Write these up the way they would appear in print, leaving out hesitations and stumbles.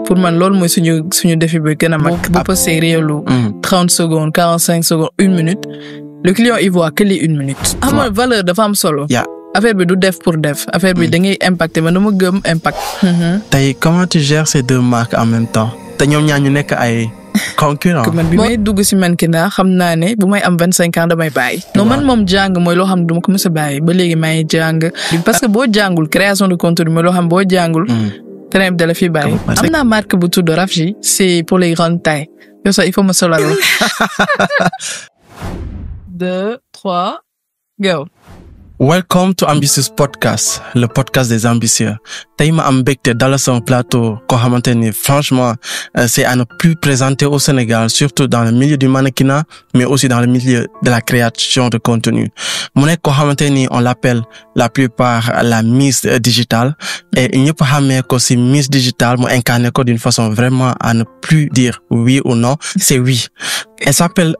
pour man loolu mooy suñu défi bi gën a mag. bu posté réelu 30 secondes 45 secondes 1 minute le client il voit que les 1 minute. amal valeur dafa am solo. affaire bi du def pour def affaire bi da ngay impacter man dama gëm impact. tey comment tu gères ces deux marques en même temps te ñoom ñaar ñu nekk ay concurrents. man bi may dugg si mannequinat xam naa ne bu may am 25 ans damay bàyyi. non man moom jàng mooy loo xam ne duma ko mës a bàyyi ba léegi maa ngi jàng. parce que boo jàngul création de contenu mooy loo xam boo jàngul. train bi da la fi bàyyi. am naa marque bu tudd Rafji c'est pour les grandes tailles. yow sax il faut ma solal la. 2 3 go. Welcome to Ambitious Podcast, le podcast des ambitieux. Tey ma am mbégte dalal sama plateau koo xamante ni franchement c'est à ne plus présenter au Sénégal, surtout dans le milieu du mannequinat, mais aussi dans le milieu de la création de contenu. Mu nekk koo xamante ni on l'appelle la plupart la Miss Digital et ñëpp xamee ko si Miss Digital mu incarné ko d'une façon vraiment à ne plus dire oui ou non, c'est oui. Elle s'appelle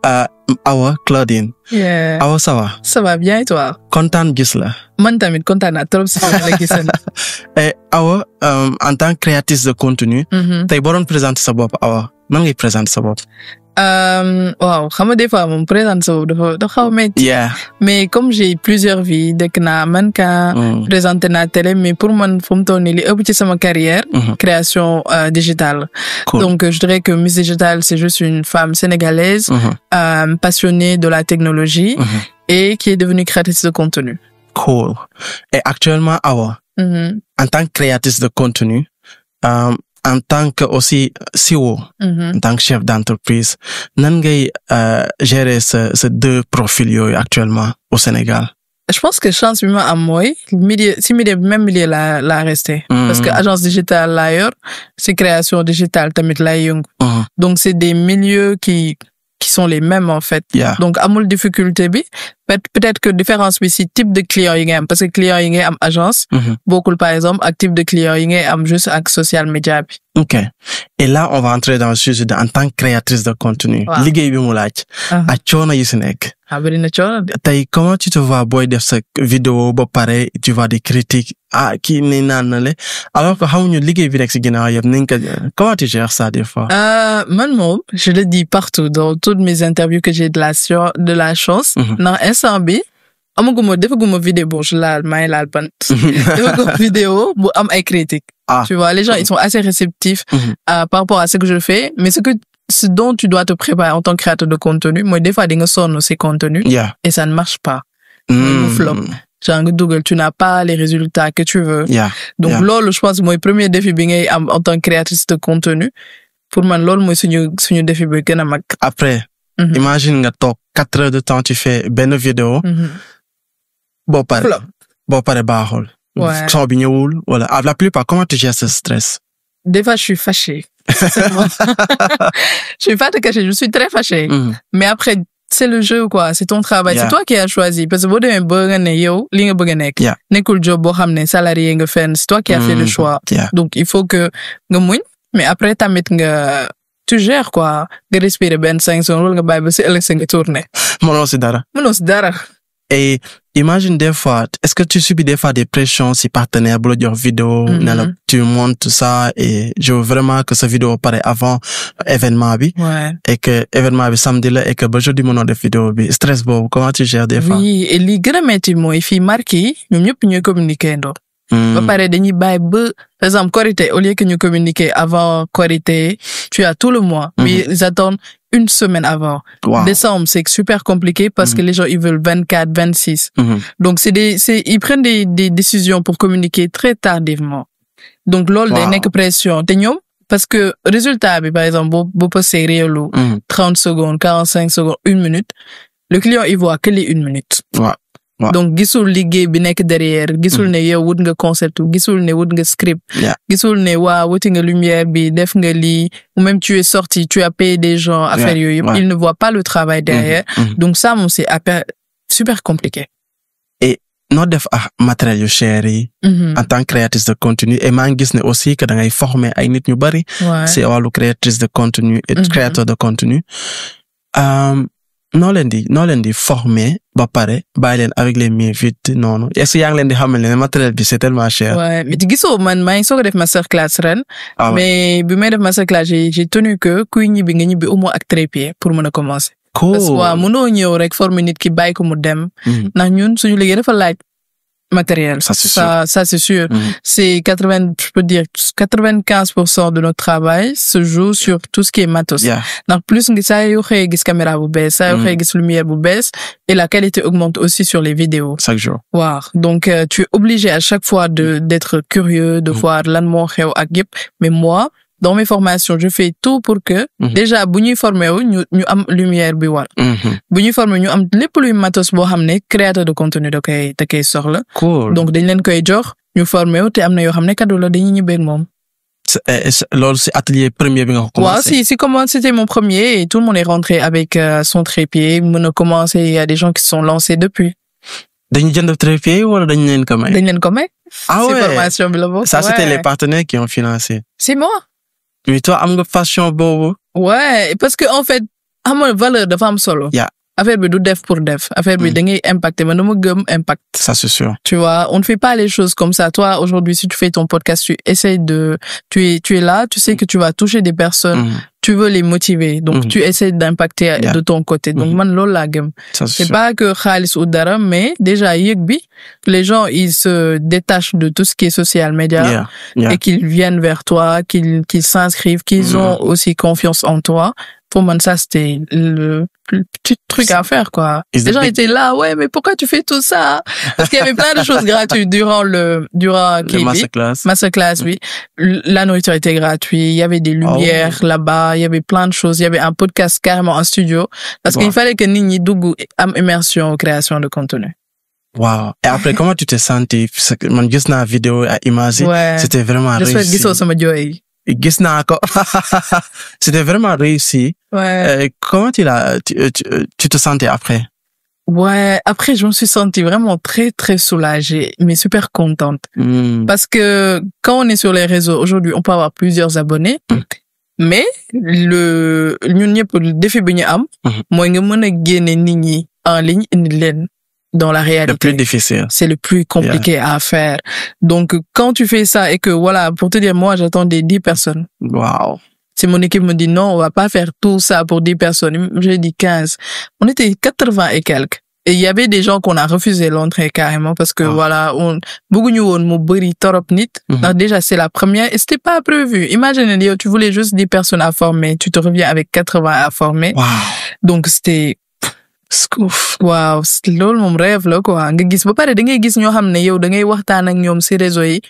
Awa Claudine. Yeah. Awa ça va? Ça va bien et toi? Kontaan gis la. Man tamit kontaan naa trop si la gisee. Et Awa en tant que créatrice de contenu. tey boo doon présenter sa bopp Awa nan ngay présenter sa bopp. waaw xam nga des fois moom présenter sa bopp dafa xaw a métti. mais comme j'ai plusieurs vies dëkk naa mannequin. présenté naa télé mais pour man fu mu toll nii li ëpp ci sama carrière. création digitale. Cool. Donc je dirais que Miss Digital c'est juste une femme sénégalaise. Passionnée de la technologie. Et qui est devenue créatrice de contenu. Cool. Et actuellement Awa. En tant que créatrice de contenu. En tant que aussi CEO, en tant que chef d'entreprise, nan ngay gérer ces deux profils yooyu actuellement au Sénégal? Je pense que chance bi ma am mooy même milieu la resté. Parce que agence digitale laa yor, c'est création digitale tamit lay yëngu. Donc c'est des milieux qui sont les mêmes en fait. Donc amul difficulté bi. Peut-être que différence bi si type de client yi ngay am parce que client yi ngay am agence. Bokkul par exemple ak type de client yi ngay am juste ak social media bi. Ok. Et là on va entrer dans le sujet en tant que créatrice de contenu. Liggéey bi mu laaj. ak coono yi si nekk. Bari na coono. Tey comment tu te vois booy def sa vidéo ba pare tu vois des critiques kii ni naan na le alors que xamuñu liggéey bi rek si ginnaaw yëpp nañ ko comment tu gères ça des fois. Man moom je le dis partout dans toutes mes interviews que j'ai de la chance. Ndax instant bi defaguma vidéo bon je laal maa ngi laal bant. defaguma vidéo bu am ay critiques. Tu vois les gens ils sont assez réceptifs par rapport à ce que je fais mais ce dont tu dois te préparer en tant que créateur de contenu moi des fois di nga sonn ces contenus et ça ne marche pas. Mu flop. Genre nga dugal tu n'as pas les résultats que tu veux. Donc loolu je pense mooy premier défi bi ngay am en tant que créatrice de contenu pour man loolu mooy suñu défi bi gën a mag. Après imagine nga toog 4 heures de temps tu fais benn vidéo. boo pare baaxul. son bi ñëwul wala la plupart comment tu gères ce stress? Des fois je suis fâchée. Je suis pas te cacher je suis très fâchée. Mais après c'est le jeu quoi c'est ton travail. C'est toi qui as choisi parce que boo demee ba nga ne yow li nga bëgg a nekk. nekkul job boo xam ne salarié nga fenn c'est toi qui as fait le choix. Donc il faut que nga muñ mais après tamit nga tu gères quoi nga respirer benn 5 secondes wala nga bàyyi ba si ëllëg sa nga tourner. Mënoo si dara. Et imagine des fois, est-ce que tu subis des fois des pressions si partenaire bu la jox vidéo tu montes ça et je veux vraiment que cette vidéo paraît avant événement bi et que événement bi samedi la et que ba jeudi mënoo def vidéo bi stress boobu comment tu gères des fois? Oui et li gën a metti mooy fii marque yi ñoom ñëpp ñooy communiquer ndoo ba pare dañuy bàyyi ba par exemple Korité au lieu que ñu communiquer avant Korité tu as tout le mois mais ils attendent une semaine avant. Décembre, c'est super compliqué parce que les gens, ils veulent 24, 26. Donc, ils prennent des décisions pour communiquer très tardivement. Donc, lol, day nekk pression. Te ñoom, parce que résultat bi, par exemple, boo posté réelu 30 secondes, 45 secondes, 1 minute, le client, il voit que les 1 minute. Donc gisul liggéey bi nekk derrière gisul ne yow wut nga concept gisul ne wut nga script gisul ne wuti nga lumière bi def nga lii ou même tu es sorti tu as payé des gens à faire yooyu il ne voit pas le travail derrière donc ça moom c'est super compliqué. Et noo def matériel yu cher yi en tant que créatrice de contenu et maa ngi gis ne aussi que da ngay former ay nit ñu bari c'est wàllu créatrice de contenu et créateur de contenu noo leen di former ba pare bàyyi leen avec les mains vides noonu est-ce que yaa ngi leen di xamal ne matériel bi c'est tellement cher. Ouais, mais gisoo man maa ngi soog a def masterclass ren. Mais bi may def masterclass j'ai tenu que kuy ñibbi nga ñibbi au moins ak trépied pour mën a commencer. Cool. Parce que waaw mënoo ñëw rek former nit ki bàyyi ko mu dem. Ndax ñun suñu liggéey dafa laaj matériel. Ça c'est sûr. C'est 95% de notre travail se joue sur tout ce qui est matos. Donc plus nga saa yoo xëy gis caméra bu bees, saa yoo xëy gis lumière bu bees, et la qualité augmente aussi sur les vidéos. Chaque jour. Waaw. Donc tu es obligé à chaque fois d'être curieux, de voir lan moo xew ak yëpp. Mais moi, dans mes formations, je fais tout pour que déjà bu ñuy former wu ñu am lumière bi war. Bu ñuy former ñu am lépp luy matos boo xam ne créateur de contenu da koy soxla. Cool. Donc dañ leen koy jox ñu former wu te am na yoo xam ne cadeau la dañuy ñibbeeg moom. Loolu c'est atelier premier bi nga ko commencé. Ouais, si comment c'était mon premier et tout le monde est rentré avec son trépied. Mën a commencé, il y a des gens qui se sont lancés depuis. Dañu jënd trépied wala dañ leen ko may? Dañ leen ko may. Ah ouais. C'est formation bi la bokk. Ça c'était les partenaires qui ont financé. C'est moi. Mais toi am nga passion boobu. Ouais, parce que en fait am na valeur dafa am solo. Affaire bi du def pour def. Affaire bi da ngay impacter. Man dama gëm impact. Ça c'est sûr. Tu vois, on ne fait pas les choses comme ça. Toi, aujourd'hui, si tu fais ton podcast, tu es là, tu sais que tu vas toucher des personnes, tu veux les motiver. Donc, tu essaies d'impacter de ton côté. Donc, man, loolu laa gëm. C'est pas que xaalis ou dara, mais déjà, yëg bi, les gens, ils se détachent de tout ce qui est social media et qu'ils viennent vers toi, qu'ils s'inscrivent, qu'ils ont aussi confiance en toi. Pour moi, ça, c'était le petit truc à faire, quoi. Les gens étaient là, ouais, mais pourquoi tu fais tout ça? Parce qu'il y avait plein de choses gratuites durant le masterclass, oui. La nourriture était gratuite. Il y avait des lumières là-bas. Il y avait plein de choses. Il y avait un podcast carrément en studio. Parce qu'il fallait que nit ñi dugg am immersion aux créations de contenu. Wow. Et après, comment tu t'es senti? Man gis naa vidéo à image. C'était vraiment réussi. Je gisoo sama jooy. Gis naa ko. C'était vraiment réussi. Ouais. Comment tu te sentais après? Ouais, après je me suis sentie vraiment très très soulagée, mais super contente. Parce que quand on est sur les réseaux aujourd'hui, on peut avoir plusieurs abonnés. Mais ñun ñëpp le défi bi ñu am mooy nga mën a génne nit ñi en ligne indi leen dans la réalité. Le plus difficile. C'est le plus compliqué à faire. Donc, quand tu fais ça et que, voilà, pour te dire, moi, j'attendais 10 personnes. Wow. C'est mon équipe me dit, non, on va pas faire tout ça pour 10 personnes. J'ai dit 15. On était 80 et quelques. Et il y avait des gens qu'on a refusé l'entrée carrément parce que, voilà, beaucoup ñu woon mu bëri torop nit. Donc, déjà, c'est la première et c'était pas prévu. Imagine, tu voulais juste 10 personnes à former. Tu te reviens avec 80 à former. Wow. Donc, c'était waaw loolu moom rêve la quoi nga gis ba pare da ngay gis ñoo xam ne yow da ngay waxtaan ak ñoom ci réseau yi.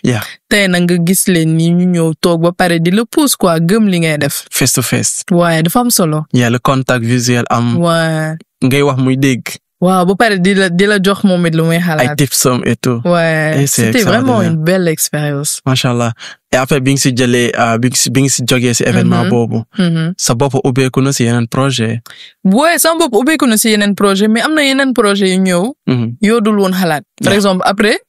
tey na nga gis leen ni ñu ñëw toog ba pare di la pousse quoi gëm li ngay def. Face to face. waaye dafa am solo. Le contact visuel am. Ouais. ngay wax muy dégg. waaw ba pare di la jox moom it lu muy xalaat. Ay tipsam et tout. Ouais. C'était vraiment une belle expérience. Machallah. Et après bi nga si jëlee bi nga si jógee si événement boobu. sa bopp ubbeeku na si yeneen projet. Ouais, sama bopp ubbeeku na si yeneen projet mais am na yeneen projet yu ñëw. yoo dul woon xalaat. Par exemple après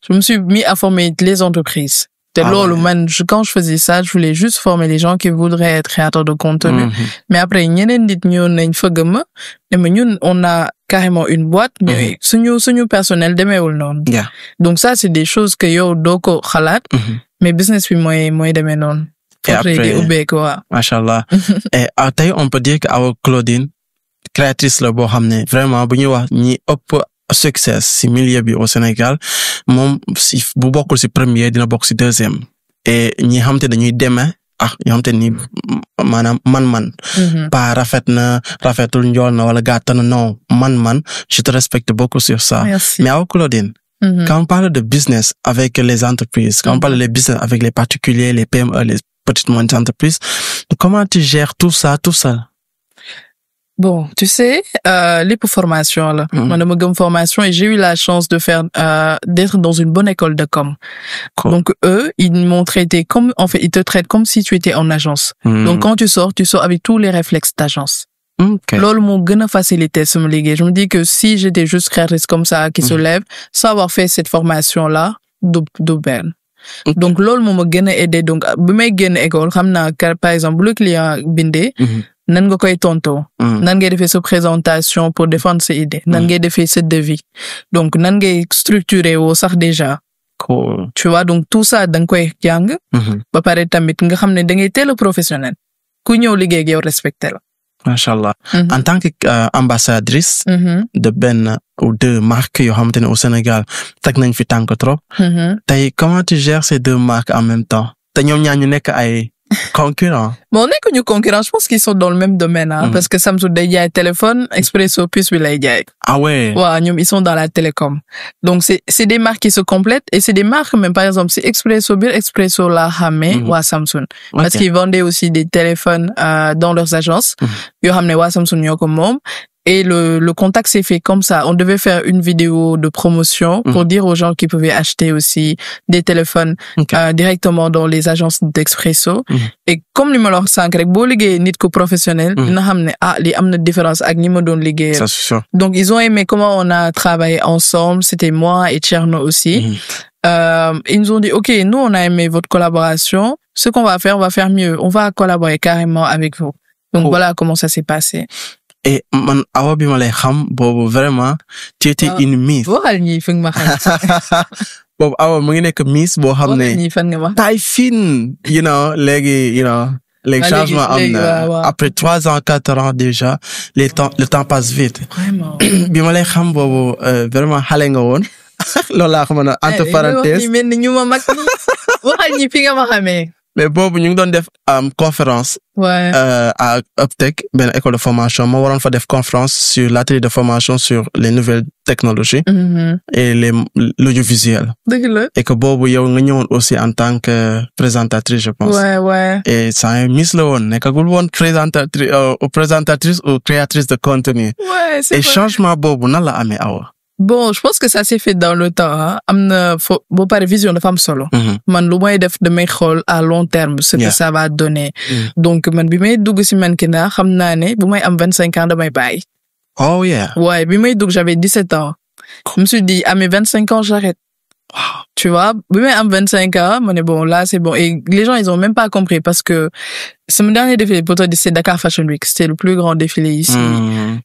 je me suis mis à former les entreprises. Te loolu man quand je faisais ça je voulais juste former les gens qui voudraient être créateurs de contenu. Mais après ñeneen nit ñëw nañ fëgg ma ne ma ñun on a carrément une boîte mais suñu personnel demeewul noonu. Donc ça c'est des choses que yow doo ko xalaat. Mais business bi mooy demee noonu. Et après ubbeeku waaw. Machallah. Et tey on peut dire que Awa Claudine créatrice la boo xam ne vraiment bu ñuy wax ñi ëpp succès si milieu bi au Sénégal moom si bu bokkul si premier dina bokk si deuxième. Et ñi xam te dañuy demee ñoo xam te ni maanaam man. pas rafetul njool na wala gàtt na non man je te respecte beaucoup sur ça. Merci. Mais Awa Claudine. Quand on parle de business avec les entreprises, quand on parle de business avec les particuliers, les PME, les petites moyennes entreprises, comment tu gères tout ça? Bon, tu sais, les formations là, moi dama gëm formation et j'ai eu la chance de faire d'être dans une bonne école de com. Cool. Donc eux, ils m'ont traité comme en fait, ils te traitent comme si tu étais en agence. Donc quand tu sors avec tous les réflexes d'agence. Loolu moo gën a facilité sama liggéey. Je me dis que si j'étais juste créatrice comme ça qui se lève sans avoir fait cette formation là du benn. Donc loolu moo ma gën a aidé donc bi may génn école xam naa par exemple le client bindee nan nga koy tonto nan ngay defee sa présentation pour défendre ses idées nan ngay defee sa devis donc nan ngay structurer woo sax déjà cool. tu vois donc tout ça da nga koy jàng ba pare tamit nga xam ne da ngay teel a professionnel ku ñëw liggéey ak yow respecté la Machallah. En tant que ambassadrice de benn ou deux marques yoo xamante ne au Sénégal teg nañ fi tànk trop. tey comment tu gères ces deux marques en même temps te ñoom ñaar ñu nekk ay concurrents. Bon, on est que nos concurrents, je pense qu'ils sont dans le même domaine, hein, parce que Samsung day jaay téléphone, Expresso puce bi lay jaay. Ah ouais. Ouais, ñoom ils sont dans la télécom. Donc c'est des marques qui se complètent et c'est des marques même par exemple si Expresso biir Expresso la xamee waa Samsung. Parce qu'ils vendaient aussi des téléphones dans leurs agences yoo xam ne waa Samsung ñoo ko moom. Et le contact s'est fait comme ça. On devait faire une vidéo de promotion pour dire aux gens qu'ils pouvaient acheter aussi des téléphones directement dans les agences d'Expresso. Et comme li ma la wax sànq rek boo liggéeyee nit ko professionnel dina xam ne li am na différence ak ñi ma doon liggéeyal. Ça c'est sûr. Donc ils ont aimé comment on a travaillé ensemble. C'était moi et Tcherno aussi. Ils nous ont dit OK, nous on a aimé votre collaboration. Ce qu'on va faire, on va faire mieux. On va collaborer carrément avec vous. Donc voilà comment ça s'est passé. Et man awa bi ma lay xam boobu vraiment tu étais une miss. waxal ñi fi nga ma xam. boobu awa mu ngi nekk miss boo xam ne. ñi fan nga ma. taille fine. léegi changement am na après 3 ans 4 ans déjà le temps passe vite. Vraiment. bi ma lay xam boobu vraiment xale nga woon. loolu laa xam ne entre parenthèses. wax mel ni ñu ma mag waxal ñi fi nga ma xamee. mais boobu ñu ngi doon def conférence. Ouais. À Uptech, benn école de formation ma waroon fa def conférence sur l'atelier de formation sur les nouvelles technologies. Et l'audiovisuel. dëgg la. Et que boobu yow nga ñëwoon aussi en tant que présentatrice je pense. Ouais. Et ça miss la woon nekkagul woon présentatrice ou créatrice de contenu. Ouais, c'est et vrai. changement boobu nan la amee awa. Bon, je pense que ça s'est fait dans le temps, hein. Am na boo pare vision dafa am solo. Man lu may def damay xool à long terme ce que ça va donner. Donc man bi may dugg ci mannequinat xam naa ne bu may am 25 ans damay bàyyi. Oh yeah. Ouais, bi may dugg j'avais 17 ans. Je me suis dit à mes 25 ans j'arrête. Wow. Tu vois, bi may am 25 ans, ma ne bon là c'est bon et les gens ils ont même pas compris parce que c'est mon dernier défilé pour toi c'est Dakar Fashion Week, c'était le plus grand défilé ici.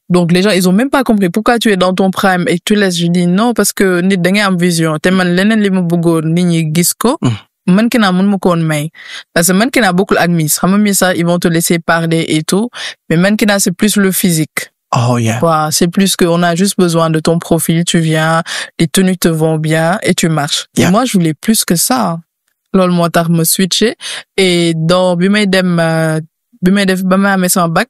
Donc les gens ils ont même pas compris pourquoi tu es dans ton prime et tu laisses. Je dis non parce que nit da ngay am vision te man leneen li ma bëggoon nit ñi gis ko. Mannequinat mën ma ko woon may parce que mannequinat bokkul ak Miss xam nga Miss ça ils vont te laisser parler et tout mais mannequinat c'est plus le physique. Oh yeah. Wow, c'est plus que on a juste besoin de ton profil, tu viens, les tenues te vont bien et tu marches. Yeah. Et moi je voulais plus que ça. Loolu moo tax ma switché et dans bi may def ba ma amee sama bac.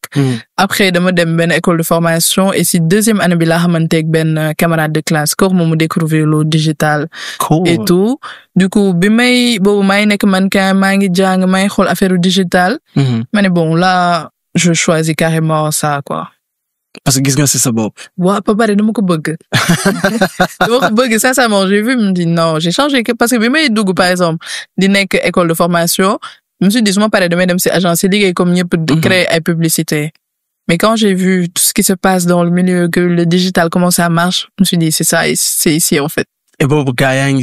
Après dama dem benn école de formation et si deuxième année bi laa xamanteeg benn camarade de classe kooku moom mu découvrir le digital. Cool. Et tout du coup boobu maa ngi nekk mannequin maa ngi jàng maa ngi xool affaire digital. Ma ne bon là je choisis carrément ça quoi. Parce que gis nga ci sa bopp. waaw ba pare dama ko bëgg. Sincèrement j'ai vu me dit non j'ai changé parce que bi may dugg par exemple di nekk école de formation je me suis dit su ma paree damay dem ci agence liggéey comme ñëpp de créer ay publicité mais quand j'ai vu tout ce qui se passe dans le milieu que le digital comment ça marche je me suis dit c'est ici en fait. Et boobu gars yi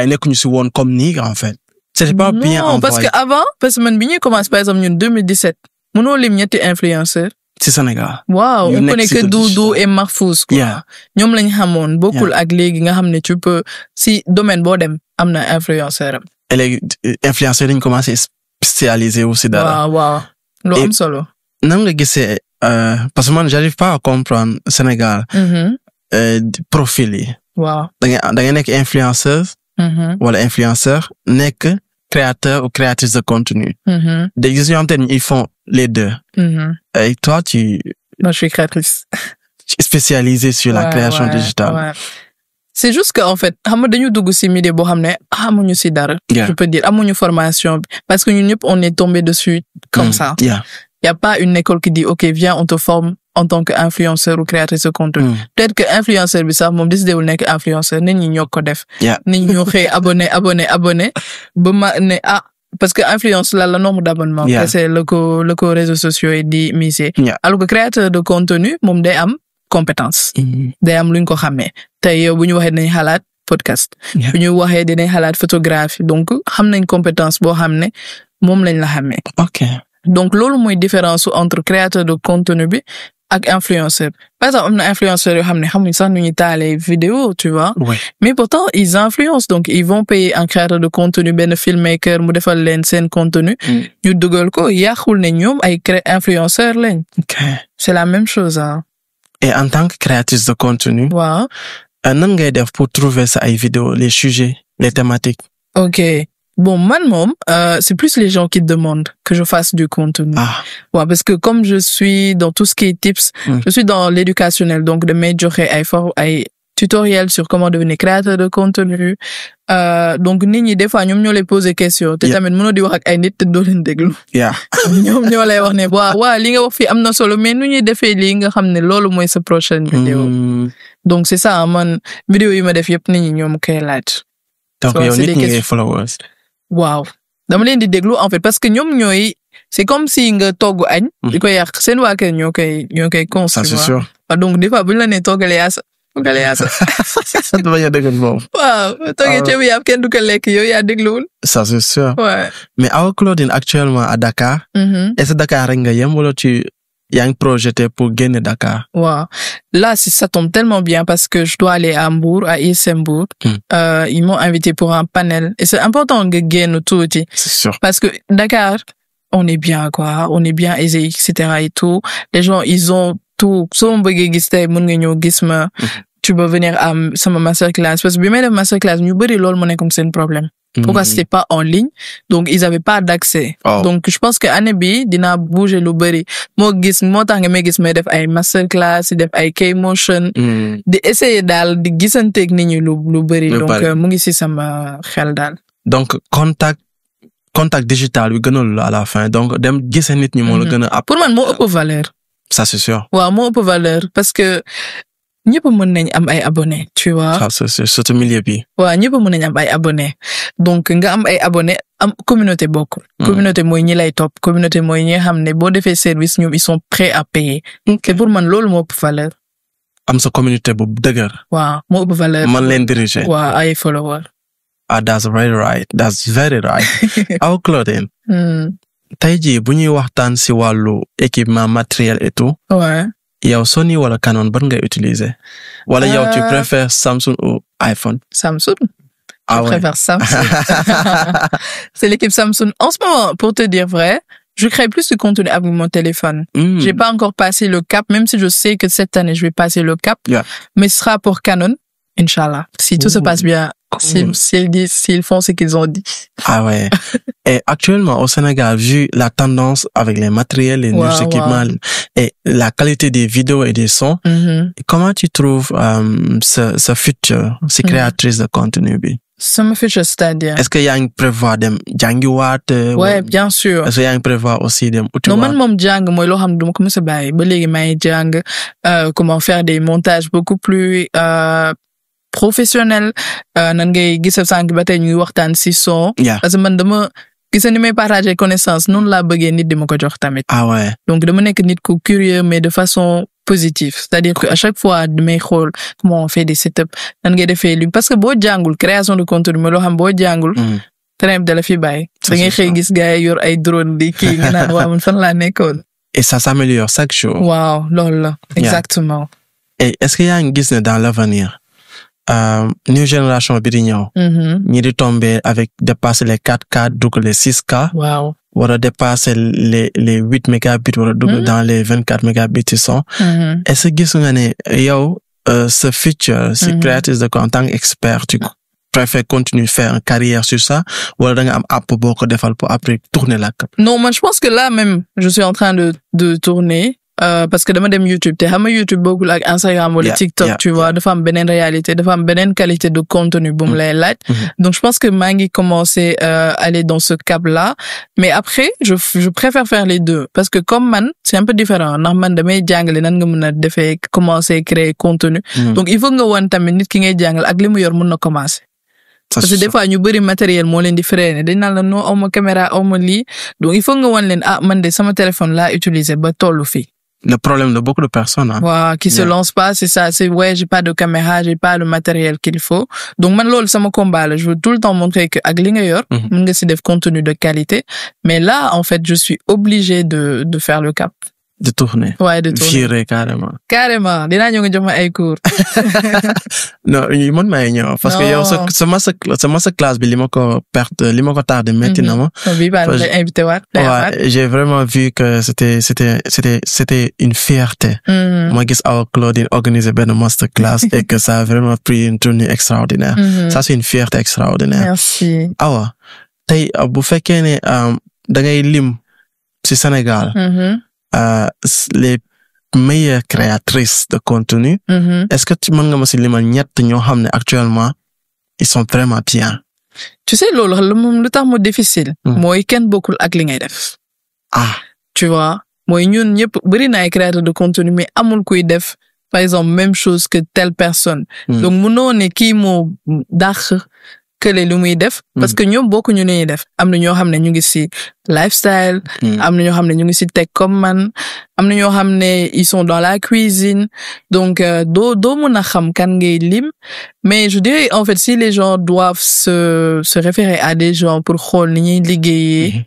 nekkuñu ci woon comme nii en fait. C'était pas bien envoyé. Non parce que avant parce que man bi ñuy commencé par exemple ñun 2017 mënoo lim ñetti influenceurs. ci Sénégal. Waaw on connaît que Doudou et Marfous quoi. ñoom lañ xamoon bokkul ak léegi nga xam ne tu peux si domaine boo dem am na influenceur am. Et léegi influenceurs dañ commencé spécialiser aussi dara. waaw lu am solo. nan nga gisee parce que man j'arrive pas à comprendre Sénégal. profil yi. waaw da ngay nekk influenceuse. wala influenceur nekk créateur ou créatrice de contenu. Des gens yoo xamante ni ils font les deux. Et toi non je suis créatrice. spécialisée sur la création digitale. Ouais. C'est juste que en fait xam nga dañu dugg ci milieu boo xam ne amuñu ci dara. Je peux dire amuñu formation bi parce que ñun ñëpp on est tombé dessus comme ça. Y a pas une école qui dit OK viens on te forme en tant qu'influenceur ou créatrice de contenu. Peut-être que influenceur bi sax moom décidé wul nekk influenceur nit ñi ñoo ko def. nit ñi ñoo xëy abonné ba ma ne parce que influence la nombre d'abonnements. C'est le ko réseaux sociaux yi di miser. Alors que créateur de contenu moom day am compétence. day am luñ ko xamee tey yow bu ñu waxee dinañ xalaat podcast. bu ñu waxee dinañ xalaat photographie donc xam nañ compétence boo xam ne moom lañ la xamee. OK. donc loolu mooy différence entre créateur de contenu bi ak influenceur. Par exemple, am na influenceurs yoo xam ne xamuñ sax nu ñuy taalee vidéo, tu vois. Oui. Mais pourtant, ils influencent. Donc, ils vont payer un créateur de contenu, ben filmmaker, mu defal leen seen contenu. ñu dugal ko, yaaxul ne ñoom ay influenceurs lañ. Okay. C'est la même chose, hein. Et en tant que créatrice de contenu, Waaw. nan ngay def pour trouver sa ay vidéos, les sujets, les thématiques? Ok. Bon, man mom, c'est plus les gens qui demandent que je fasse du contenu. Ah. Ouais, parce que comme je suis dans tout ce qui est tips, je suis dans l'éducationnel, donc de joxe ay tutoriels sur comment devenir créateur de contenu. Donc nit ñi des fois ñoom ñoo lay poser question te tamit mënoo di wax ak ay nit te doo leen déglu. Yeah. ñoom ñoo lay wax ne waa li nga wax fii am na solo mais nu ñuy defee lii nga xam ne loolu mooy sa prochaine vidéo. Donc c'est ça, man vidéo yi ma def yëpp nit ñi ñoom koy laaj. Donc yow nit ñi ngay followers. Waaw dama leen di déglu en fait parce que ñoom ñooy c'est comme si nga togg añ. di ko yàq seen waa kër ñoo koy cons. Ça c'est sûr. Donc des fois bu ñu la nee toggalee yaasa. Ça te va dëggal moom. Waaw toggee ceebu yàpp kenn du ko lekk yow yaa dégluwul. Ça c'est sûr. Ouais. Mais Awa Claudine actuellement à Dakar. Est-ce que Dakar rek nga yem wala yaa ngi projeté pour génne Dakar? Wow. Là, ça tombe tellement bien parce que je dois aller à Mbour, à ISM Mbour. Ils m'ont invité pour un panel. Et c'est important que gagne tout. C'est sûr. Parce que Dakar, on est bien, quoi. On est bien aisé, etc. et tout. Les gens, ils ont tout. Tu peux venir à ma masterclass. Parce que même la masterclass, nous avons comme c'est un problème. Pourquoi c'était pas en ligne? Donc, ils avaient pas d'accès. Oh. Donc, je pense que année bi, dina bouger lu bari. Mo tang me gis me def ay masterclass, def ay K-motion. Di essayer dal di gisanteeg nit ñi lu bari. Donc, mu ngi ci sama xel dal. Donc, contact digital bi gënal la à la fin. Donc, dem gis nit ñi mo la gëna. Pour man moo ëpp valeur. Ça c'est sûr. Waaw, moo ëpp valeur parce que ñëpp mën nañ am ay abonnés, tu vois. Ça c'est surtout milieu bi. Waaw, ñëpp mën nañ am ay abonnés. Donc nga am ay abonnés, am communauté bokkul. Communauté mooy ñi lay topp, communauté mooy ñi xam ne boo defee service ñoom ils sont prêts à payer. Et pour man loolu moo ëpp valeur. Am sa communauté bu dëgër. Waaw, moo ëpp valeur. Man leen diriger. Waaw, ay follower. Ah, that's very right. That's very right. Awa Claudine. Tey jii bu ñuy waxtaan si wàllu équipement matériel et tout. Ouais. Yow Sony wala Canon ban ngay utiliser? Wala yow tu préfères Samsung ou iPhone? Samsung. Ah Je préfère Samsung. C'est l'équipe Samsung. En ce moment, pour te dire vrai, je crée plus de contenu avec mon téléphone. J'ai pas encore passé le cap, même si je sais que cette année, je vais passer le cap. Yeah. Mais ce sera pour Canon, Inch'Allah. Si tout se passe bien, s'ils font ce qu'ils ont dit. Ah ouais. Et actuellement, au Sénégal, vu la tendance avec les matériels, les nouveaux équipements et la qualité des vidéos et des sons, comment tu trouves ce futur, ces créatrices de contenu? Ça me fait juste c'est-à-dire. Est-ce qu'il y a un prévoir de jangiwaat? Ouais, bien sûr. Est-ce qu'il y a un prévoir aussi de non, man mom jang moy lo xam duma ko mësa baye ba légui may jang comment faire des montages beaucoup plus professionnels nan ngay gisse sank ba tay ñuy waxtaan ci son parce que man dama gisse ni may partager connaissance non la bëggé nit di mako jox tamit. Ah ouais. Donc dama nek nit ku curieux mais de façon positive, c'est-à-dire que à chaque fois damay xol comment on fait des setups nan ngay défé lu parce que bo jangul création de contenu mo lo xam bo jangul très de la fi baye da ngay xey gis gaay yor ay drone di ki nga naan wa man fan la nekkoon. Et ça s'améliore chaque jour. Wow, lol, exactement. Et est-ce qu'il y a un guise dans l'avenir? New génération bi di ñëw. Ñi di tomber avec dépasser les 4K, donc les 6K. Wow. Wala dépasser les 8 mégabits, wala dugg dans les 24 mégabits de son. Est-ce que gis nga ne yow ce futur, ce créatrice de contenu en tant qu'expert, tu préfères continuer faire une carrière sur ça, ou alors da nga am app boo ko defal pour après tourner la cap? Non, moi je pense que là même je suis en train de tourner. Parce que dama dem YouTube te xam nga YouTube bokkul ak Instagram wala TikTok, tu vois, dafa am beneen réalité, dafa am beneen qualité de contenu bu mu lay laaj. Donc je pense que maa ngi commencer aller dans ce cap-là, mais après je préfère faire les deux parce que comme man c'est un peu différent ndax man damay jàngale nan nga mën a defee commencer créer contenu. Donc il faut nga wan tamit nit ki ngay jàngal ak li mu yor mën na commencer. Parce que des fois ñu bari matériel moo leen di freiner dañ naan la non awma caméra awma lii donc il faut nga wan leen man de sama téléphone laa utiliser ba tollu fii. le problème de beaucoup de personnes. Hein. Voilà, qui se lancent pas, c'est ça. C'est ouais, j'ai pas de caméra, j'ai pas le matériel qu'il faut. Donc man lol, ça me combat. Je veux tout le temps montrer que ak li nga yor, mën nga ci def contenu de qualité. Mais là, en fait, je suis obligée de faire le cap. De tourner. Ouais, de tourner. Virer carrément. Carrément. Dina ñu nga jox ma ay cours. Non, il m'a dit parce que yow sa master class bi li ma ko tardé metti na ma. Bi ba invité waat. Ouais, j'ai vraiment vu que c'était une fierté. Moi gis Awa Claudine organiser ben master class et que ça a vraiment pris une tournure extraordinaire. Ça c'est une fierté extraordinaire. Merci. Awa, tey bu fekkee ne da ngay lim ci Sénégal. Les meilleures créatrices de contenu, est-ce que tu mën nga ma ci limal ñett ñoo xam ne actuellement ils sont vraiment bien? Tu sais loolu moom lu tax mu difficile. mooy kenn bokkul ak li ngay def. Tu vois, mooy ñun ñëpp bari na ay créateurs de contenu mais amul kuy def par exemple même chose que telle personne. Donc mënoo ne kii moo dàq kële lu muy def parce que ñoom bokku ñu ñuy def am na ñoo xam ne ñu ngi ci lifestyle am na ñoo xam ne ñu ngi ci tech comme man am na ñoo xam ne ils sont dans la cuisine donc doo mën a xam kan ngay lim mais je dirais en fait si les gens doivent se référer à des gens pour xool ni ñuy liggéeyee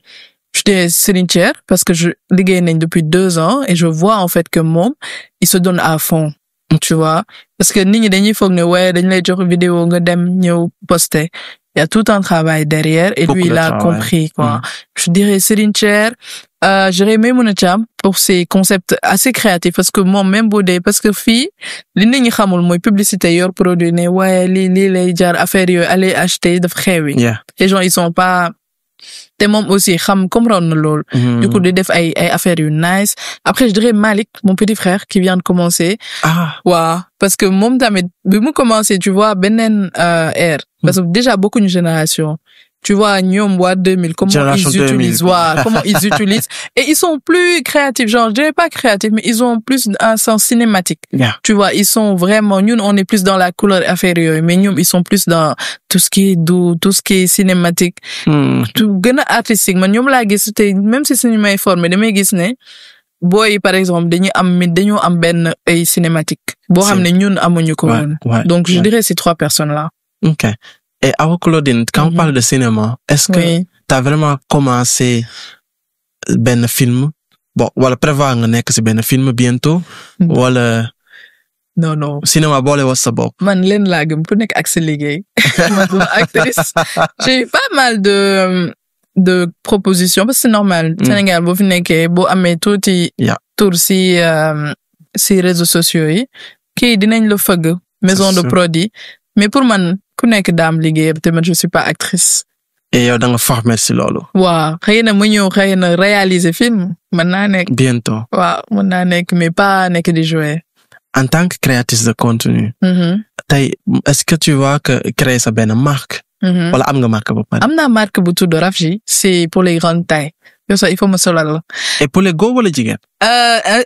je dirais Serigne Thier parce que je liggéey nañ depuis 2 ans et je vois en fait que moom il se donne à fond. Tu vois, parce que nit ñi dañuy foog ne ouais dañ lay jox vidéo nga dem ñëw poster. Il y a tout un travail derrière et lui il a compris quoi. Je dirais Serigne Thier, je dirais Maimouna Thiam pour ses concepts assez créatifs parce que moom même boo dee parce que fii li nit ñi xamul mooy publicité yor produit ne ouais lii lay jaar affaire yooyu aller acheter daf xewi. Les gens ils sont pas te moom aussi xam comprendre na lool. Du coup de def ay affaires yu nice. Après je dirais Malik, mon petit frère qui vient de commencer. Ouais, parce que moom tamit bi mu commencer tu vois beneen ère parce que déjà beaucoup une génération. Tu vois ñoom waa 2000 comment ils utilisent et ils sont plus créatifs genre je dirais pas créatifs mais ils ont plus un sens cinématique. Tu vois ils sont vraiment ñun on est plus dans la couleur affaire yooyu mais ñoom ils sont plus dans tout ce qui est doux tout ce qui est cinématique. tout gën a artistique man ñoom laa gis te même si suñu may formé damay gis ne boy par exemple dañoo am benn ay cinématique boo xam ne ñun amuñu ko woon. Donc je dirais ces 3 personnes là. OK. Et Awa Claudine, quand on parle de cinéma, est-ce que t'as vraiment commencé ben film? Bon, wala prévoir nga nekk ci ben film bientôt? Wala non. Cinéma boole wa sa bopp. Man leen laa gëm ku nekk ak sa liggéey. Man duma actrice. J'ai eu pas mal de propositions parce que c'est normal. Sénégal boo fi nekkee boo amee tuuti tour ci réseaux sociaux yi kii dinañ la fëgg maison de produit mais pour man ku nekk daam liggéey te man je suis pas actrice. Et yow da nga formé ci loolu. waaw xëy na mu ñëw xëy na réaliser film mën naa nekk. Bientôt. waaw mën naa nekk mais pas nekk di jouer. En tant que créatrice de contenu. tey est-ce que tu vois que créer sa benn marque. wala am nga marque ba pare. am naa marque bu tudd Rafji c'est pour les grandes tailles. yow sax il faut ma solal la. Et pour les góor wala jigéen.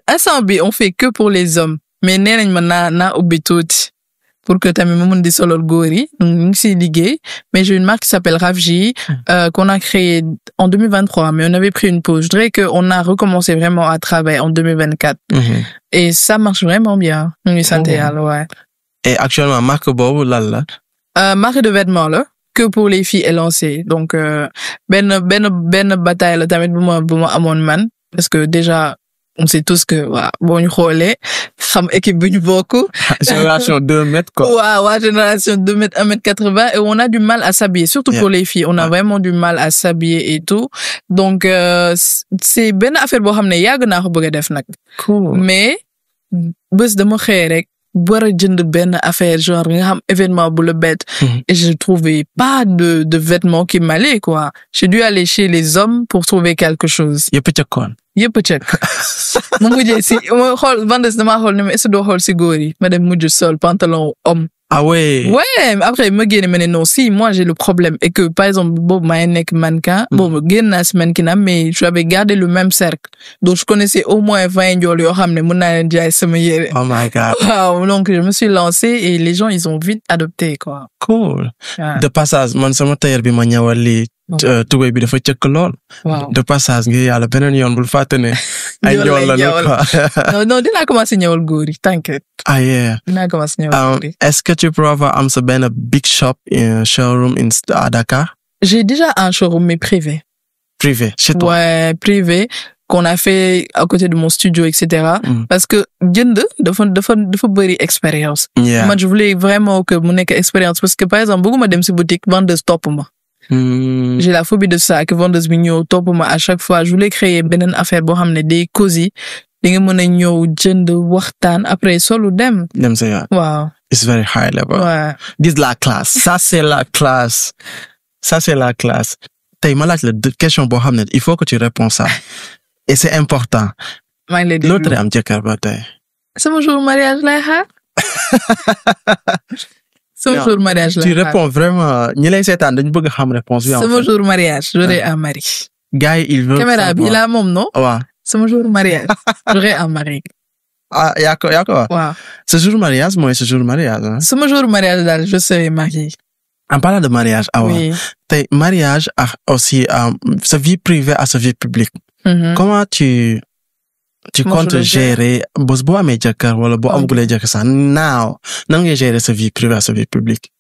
instant bi on fait que pour les hommes mais nee nañ ma naa ubbi tuuti. pour que tamit ma mën di solol góor yi ñu ngi ciy liggéey mais j'ai une marque qui s'appelle Rafji qu'on a créée en 2023 mais on avait pris une pause. Je dirais que on a recommencé vraiment à travailler en 2024 et ça marche vraiment bien ñu ngi sant Yàlla ouais. Et actuellement marque boobu lan la. Marque de vêtements là que pour les filles est lancée donc benn bataille la tamit bu ma amoon man parce que déjà on sait tous que waaw boo ñu xoolee xam équipe bi ñu bokk. Génération 2 mètres quoi. waaw génération 2 mètres 1m80 et on a du mal à s'habiller surtout pour les filles on a vraiment du mal à s'habiller et tout donc c'est benn affaire boo xam ne yàgg naa ko bëgg a def nag. Cool. Mais bés dama xëy rek war a jënd benn affaire genre nga xam événement bu la bête et je trouvais pas de vêtements qui m'allaient quoi. J'ai dû aller chez les hommes pour trouver quelque chose. yëpp cëkk ma mujjee si ma xool vendeuse damaa xool ne ma est-ce que doo xool si góor yi ma dem mujj sol pantalon homme. Ah ouais. Ouais, après ma génne ma ne non si moi j'ai le problème et que par exemple boobu maa nekk mannequin boobu génn naa si mannequinat mais j'avais gardé le même cercle donc je connaissais au moins 20 njool yoo xam ne mën naa leen jaay sama yére. Oh my God. Waaw donc je me suis lancée et les gens ils ont vite adopté quoi. Cool. De passage man sama tailleur bi ma ñëwal lii tubéy bi dafa cëkk lool. Waaw. De passage ngir yàlla beneen yoon bul fàtte ne ay ñool la quoi. non dinaa commencé ñëwal góor yi t'inquiète. Ah yeah. Dinaa commencé ñëwal góor yi. Est-ce que tu peux avoir am sa benn big shop showroom à Dakar? J'ai déjà un showroom mais privé. Privé chez toi? Ouais, privé qu'on a fait à côté de mon studio, etc. Parce que jënd dafa bëri expérience. Yeah. Moi je voulais vraiment que mu nekk expérience parce que par exemple bëgguma dem ci boutique vendeuse topp ma. J'ai la phobie de ça que vendeuse bi ñëw topp ma à chaque fois. Je voulais créer beneen affaire boo xam ne day cosy di nga mën a ñëw jënd waxtaan après solu dem. Dem sa yoon. Waaw. It's very high level. Ouais. This la classe. Ça c'est la classe. Ça c'est la classe. Tey ma laaj la question boo xam ne il faut que tu réponds ça. Et c'est important. maa ngi lay déglu L'autre am jëkkër ba tey. sama jour mariage lay xaar. sama jour mariage lay xaar. Tu réponds vraiment ñi lay seetaan dañu bëgg xam réponse bi. sama jour mariage j'aurai un mari. Gars yi il veut. caméra bi la moom non. waaw. sama jour mariage j'aurai un mari. ah yaa ko wax. waaw. Ce jour mariage mooy ce jour mariage. sama jour mariage daal je serai mariée. En parlant de mariage, Awa, Oui. tey mariage a aussi sa vie privée à sa vie publique. Comment tu comptes gérer bés boo amee jëkkër wala boo amugulee jëkkër sax nan ngay gérer sa vie privée à sa vie publique?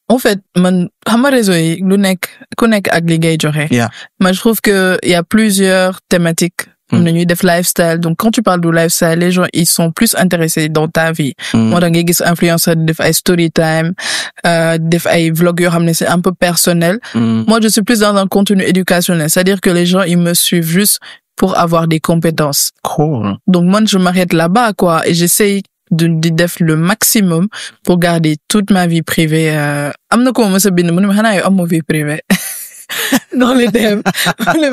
En fait man xam nga réseau yi lu nekk ku nekk ak li ngay joxe. Yeah. Mais je trouve que il y a plusieurs thématiques. Comme dañuy def lifestyle. Donc quand tu parles de lifestyle, les gens ils sont plus intéressés dans ta vie. Moo tax ngay gis influenceur def ay story time, def ay vlog yoo xam ne c'est un peu personnel. Moi je suis plus dans un contenu éducationnel, c'est-à-dire que les gens ils me suivent juste pour avoir des compétences. Cool. Donc moi je m'arrête là-bas quoi et j'essaye de def le maximum pour garder toute ma vie privée. Am na ko ma sa bind mu ne ma xanaa yow amoo vie privée. Dans les DM.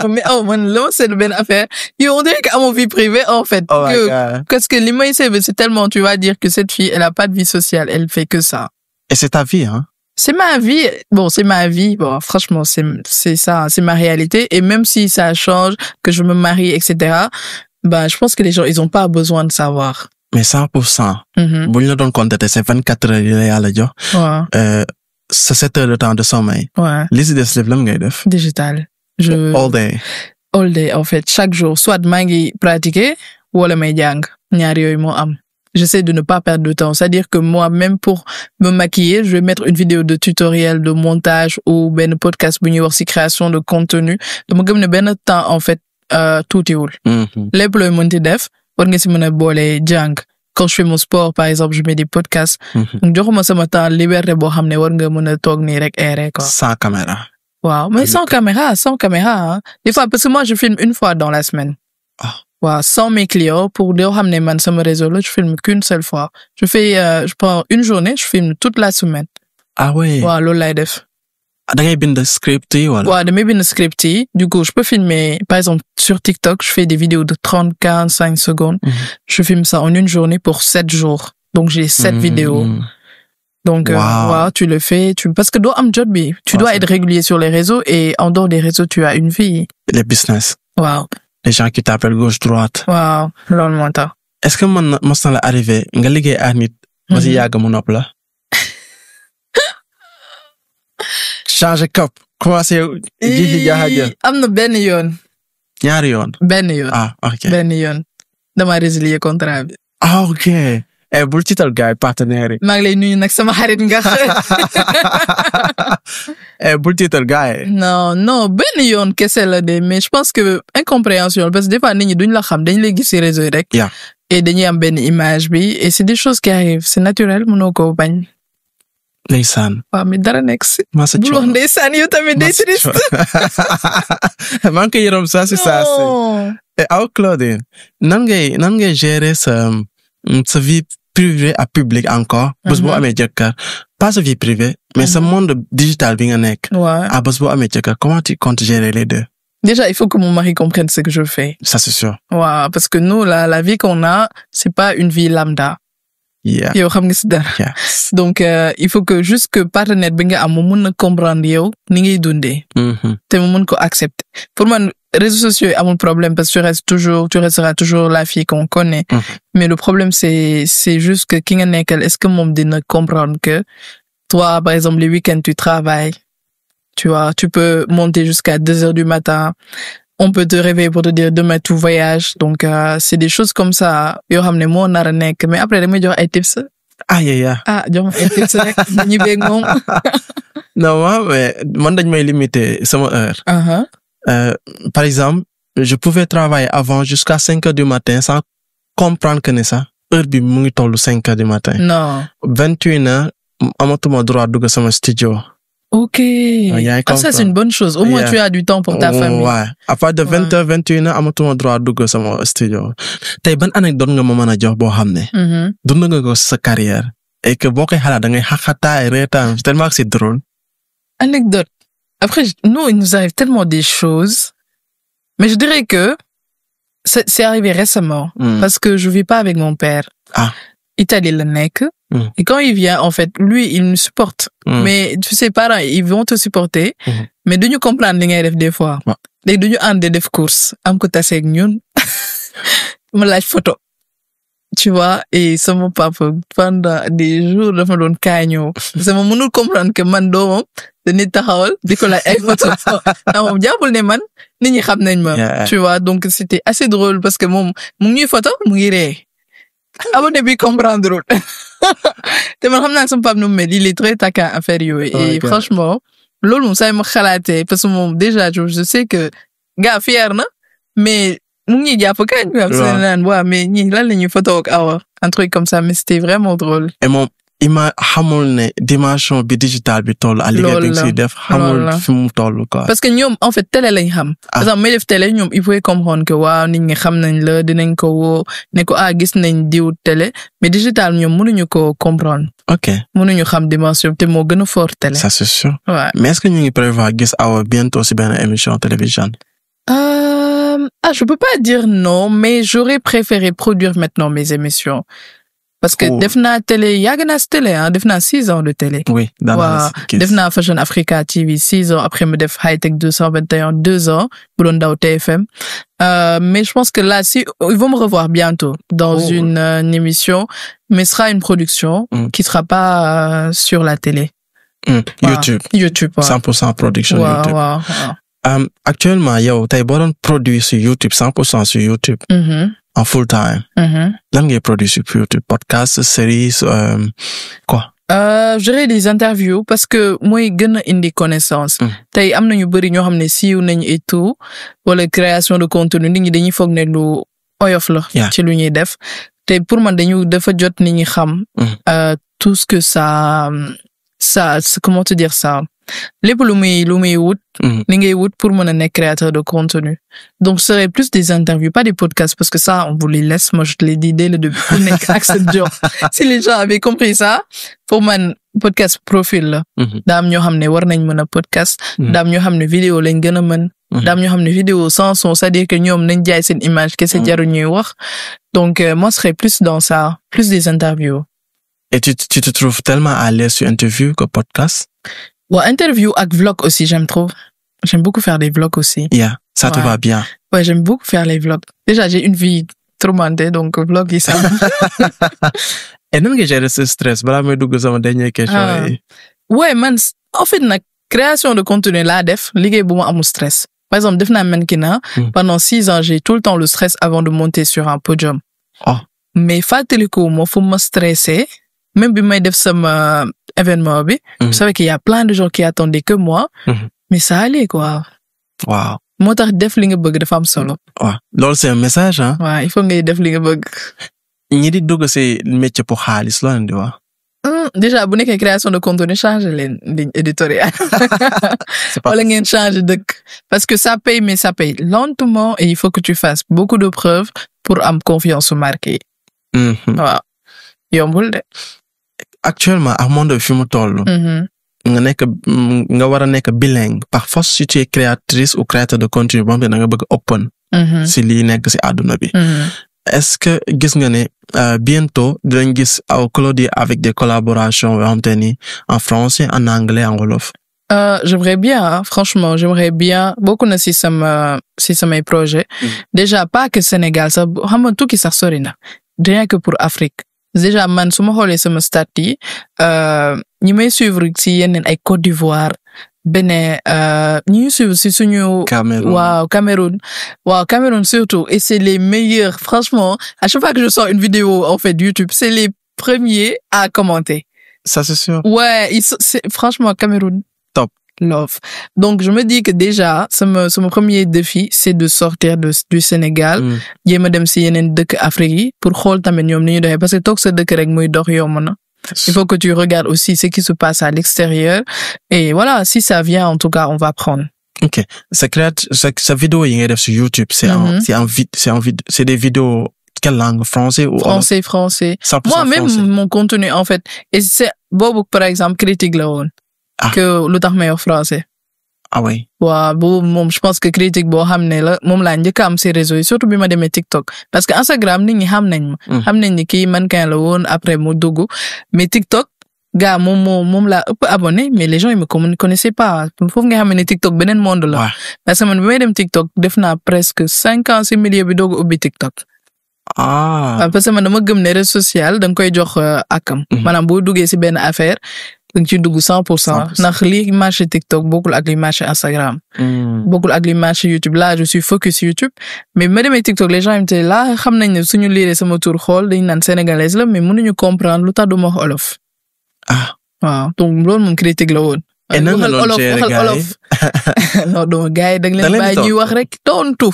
Mais oh man, là c'est une bonne affaire. On dirait qu'à mon vie privée en fait. Oh my God. Parce que l'image c'est tellement, tu vas dire que cette fille elle a pas de vie sociale, elle fait que ça. Et c'est ta vie, hein? C'est ma vie. Bon, c'est ma vie. Bon, franchement, c'est ça, c'est ma réalité. Et même si ça change, que je me marie, etc. Bah, je pense que les gens ils ont pas besoin de savoir. Mais 100%. Bu ñu la doon compter c'est 24 heures yi la Yàlla jox. Ouais. C'est 7 heures de temps de sommeil. Ouais. Li si des lépp lan ngay def? Digital. All day. All day en fait, chaque jour. Soit maa ngi pratiquer wala may jàng. Ñaar yooyu moo am. J'essaie de ne pas perdre de temps. C'est-à-dire que moi, même pour me maquiller, je vais mettre une vidéo de tutoriel, de montage ou ben podcast bu ñuy wax ci création de contenu. dama gëm ne benn temps en fait tuutiwul. Lépp looy mënti def war nga ci mën a boole jàng. Quand je fais mon sport, par exemple, je mets des podcasts. Donc, joxuma sama temps liberté boo xam ne war nga mën a toog nii rek aéré quoi. Sans caméra. Waaw, mais sans caméra, hein. Des fois, parce que moi, je filme une fois dans la semaine. Ah. Waaw, sans mes clients, pour dire xam ne man sama réseau là, je filme qu'une seule fois. Je prends une journée, je filme toute la semaine. Ah ouais. Waaw, loolu lay def. Da ngay bind script yi wala? Ouais, damay bind script yi. Du coup, je peux filmer, par exemple, sur TikTok, je fais des vidéos de 30, 45 secondes. Je filme ça en une journée pour 7 jours. Donc, j'ai 7 vidéos. Donc, wow, tu le fais, parce que doo am jot bi. Tu dois être régulier sur les réseaux et en dehors des réseaux, tu as une vie. Les business. Wow. Les gens qui t'appellent gauche, droite. Wow. Loolu moo tax. Est-ce que mos na la arrivé nga liggéey ak nit ba si yàgg mu nopp la? Changer cap. Commencé ji jaaja. Am na benn yoon. Ñaari yoon. Benn yoon. Ah, ok. Benn yoon. Dama résilier contrat bi. Ah, ok. Bul tiital gars yi partenaires yi. Maa ngi lay nuyu nag sama xarit nga. Bul tiital gars yi. Non, benn yoon kese la de, mais je pense que incompréhension parce que des fois nit ñi duñ la xam dañ lay gis ci réseau yi rek. Yeah. Et dañuy am benn image bi et c'est des choses qui arrivent, c'est naturel, mënoo ko bañ. Ndeysaan. Waaw, mais dara nekk si. Masa bul wax ndeysaan yow tamit day triste. Man ko yërëm ça c'est ça. Aw Claudine, nan ngay gérer sa vie privée à public encore. Bés boo amee jëkkër. Pas sa vie privée, mais ce monde digital bi nga nekk. Ouais. Ah, bés boo amee jëkkër, comment tu comptes gérer les deux? Déjà, il faut que mon mari comprenne ce que je fais. Ça c'est sûr. Ouais, parce que nous la vie qu'on a, c'est pas une vie lambda. Yeah. Yow xam nga ci dara. Yeah. Donc il faut que juste que partenaire bi nga am mu mën a comprendre yow ni ngay dundee. Te mu mën ko accepter. Pour moi, réseaux sociaux amul problème parce que tu resteras toujours la fille qu'on connaît. Mais le problème c'est juste que ki nga nekkal est-ce que moom dina comprendre que toi par exemple les week-ends tu travailles. Tu vois, tu peux monter jusqu'à 2 heures du matin. on peut te réveiller pour te dire demain tu voyages. Donc, c'est des choses comme ça. Yo xamné mo nara nek, mais après dama jox ay tips. Jox ay tips rek ñi bég mom. Non, mais man dañ may limiter sama heure. Par exemple, je pouvais travailler avant jusqu'à 5 heures du matin sans comprendre que ça heure bi mu ngi tollu 5 heures du matin. Non. 21 heures amatuma droit dugg sama studio. Ok. Ça c'est une bonne chose. Au moins tu as du temps pour ta famille. Ouais. À partir de 20h, 21h, amatuma droit dugg sama studio. Tay ban anecdote nga ma mëna jox bo xamné. Dund nga ko sa carrière et que bokay xala da ngay xaxata reetaan tellement que c'est drôle. Anecdote. Après nous il nous arrive tellement des choses. Mais je dirais que c'est arrivé récemment parce que je vis pas avec mon père. Italie le nek. Et quand il vient, en fait, lui, il nous supporte. Mais tu sais, parents, ils vont te supporter. Mais de nous comprendre les rêves des fois. Les de nous en des courses. Am ko tassé ak ñun. Me lâche photo. Tu vois, et sama papa, pendant des jours, dafa doon kaño. Sama mënul comprendre que man doomam dañuy taxawal di ko laaj ay photo. Moom jàppul ne man nit ñi xam nañ ma. Tu vois, donc c'était assez drôle parce que moom mu ngi ñuy photo, mu ngi ree. Abonné bi comprendre. Te man xam naa sama papa nu mel, il est très taquin à faire yooyu. Et franchement, loolu moom saa ma xalaatee parce que moom déjà je sais que gars fier na, mais mu ngi jàpp kañ bi am seen naan waaw mais ñi lan la ñuy photo ak Awa, un truc comme ça, mais c'était vraiment drôle. Et moom xamul ne dimension bi digital bi toll à liggéey bi ci def xamul fi mu toll quoi. Parce que ñoom en fait télé lañ xam. Par exemple may def télé ñoom il faut comprendre que waaw nit ñi xam nañ la dinañ ko woo ne ko gis nañ diw télé mais digital ñoom mënuñu ko comprendre. OK. Mënuñu xam dimension te moo gën a fort télé. Ça c'est sûr. Ouais. Mais est-ce que ñu ngi prévoir gis Awa bientôt ci benn émission télévision? Je peux pas dire non, mais j'aurais préféré produire maintenant mes émissions. Parce que Defna Télé, Yagana Télé, Defna 6 ans de télé. Oui, dans Defna Fashion Africa TV 6 ans, après me def High Tech 221 2 ans, Boulonda au TFM. Mais je pense que là, si, ils vont me revoir bientôt dans une émission, mais ce sera une production qui sera pas sur la télé. YouTube. YouTube, 100% production YouTube. Actuellement, yow tay bo doon produire sur YouTube 100% sur YouTube. En full time. Lan ngay produire sur YouTube? Podcast, séries, quoi? J'aurais des interviews parce que moi gën a indi connaissance. Tay am na ñu bari ñoo xam ne siiw nañ et tout wala création de contenu nit ñi dañuy foog ne lu oyof la ci lu ñuy def. Tay pour man dafa jot nit ñi xam tout ce que ça comment te dire ça? Lépp lu muy wut li ngay wut pour mën a nekk créateur de contenu. Donc ce serait plus des interviews, pas des podcasts parce que ça on vous les laisse, moi je te l'ai dit dès le début. Si les gens avaient compris ça, pour man podcast profil la. Daam ñoo xam ne war nañ mën a podcast, daam ñoo xam ne vidéo lañ gën a mën, daam ñoo xam ne vidéo sans son, c'est-à-dire que ñoom nañ jaay seen image kese jaru ñuy wax. Donc moi ce serait plus dans ça, plus des interviews. Et tu te trouves tellement à l'aise sur interview que podcast? Interview avec vlog aussi, j'aime trop. J'aime beaucoup faire des vlogs aussi. Ça te va bien. Ouais, j'aime beaucoup faire les vlogs. Déjà, j'ai une vie tourmentée, donc vlog, ça. Et non que j'ai ce stress. Voilà, me dougue sama dernière question. Ouais, man, en fait, la création de contenu là, ligue beaucoup à mon stress. Par exemple, defna mannequin, pendant 6 ans, j'ai tout le temps le stress avant de monter sur un podium. Mais fateliko, moi, faut me stresser. Même bi may def sama événement bi, je savais qu'il y a plein de gens qui attendaient que moi, mais ça allait quoi. Wow. Moo tax def li nga bëgg dafa am solo. Loolu c'est un message hein. Ouais, il faut ngay def li nga bëgg. Ñi di dugg ci métier pour xaalis lo leen di wax. Déjà bu nekkee création de contenu changer leen ligne éditoriale. Wala ngeen changer dëkk parce que ça paye mais ça paye lentement et il faut que tu fasses beaucoup de preuves pour am confiance au marché. Waaw. Yombul de. Actuellement à monde fi mu tollu nga wara nek bilingue par force si tu es créatrice ou créateur de contenu bon da nga bëgg open si li nek si aduna bi. Est-ce que gis nga ne bientôt dinañ gis au Claudie avec des collaborations en français, en anglais, en wolof? J'aimerais bien, hein, franchement, j'aimerais bien beaucoup na si mes projets. Déjà pas que Sénégal, ça xam tout qui ça sori na. Rien que pour Afrique. Déjà man suma xolé sama stat yi ñi may suivre ci yenen ay Côte d'Ivoire Bénin, ñu suivre si suñu Cameroun surtout, et c'est les meilleurs, franchement. À chaque fois que je sors une vidéo en fait YouTube, c'est les premiers à commenter. Ça c'est sûr. Ouais, c'est franchement Cameroun. Top. Love. Donc je me dis que déjà, mon premier défi, c'est de sortir du Sénégal, jéem a dem si yeneen dëkk Afrique yi pour xool tamit ñoom ni ñu doxee, parce que toog sa dëkk rek muy dox yomb na. Il faut que tu regardes aussi ce qui se passe à l'extérieur. Et voilà, si ça vient, en tout cas, on va prendre. Ok. Sa vidéo yi ngay def sur YouTube, c'est des vidéos quelle langue? Français ou français. Moi même français. Mon contenu en fait, et c'est boobu par exemple critique la woon. Que lu tax may wax français. Ah oui. waaw boobu moom je pense que critique boo xam ne la moom laa njëkk a am si réseau yi surtout bi ma demee TikTok, parce que Instagram nit ñi xam nañ ma. xam nañ ni kii mannequin la woon après mu dugg, mais TikTok gars moom laa ëpp abonné, mais les gens ils me connaissaient pas. Foofu nga xam ne TikTok beneen monde la. Parce que man bi may dem TikTok def naa presque 5 ans si milieu bi doog a ubbi TikTok. Parce que man dama gëm ne réseau social da nga koy jox akam. Maanaam boo duggee si benn affaire donc ci dugg 100%. ndax li marché TikTok bokkul ak li marché Instagram. bokkul ak li marché YouTube. Là je suis focus YouTube, mais ma demee TikTok les gens ils me disaient là xam nañ ne suñu liiree sama tur xool dañ naan sénégalaise la, mais mënuñu comprendre lu tax du ma wax olof. waaw donc loolu moom critique la woon. et nan la doon gérer gars yi non donc gars yi da nga leen bàyyi ñuy wax rek tontu.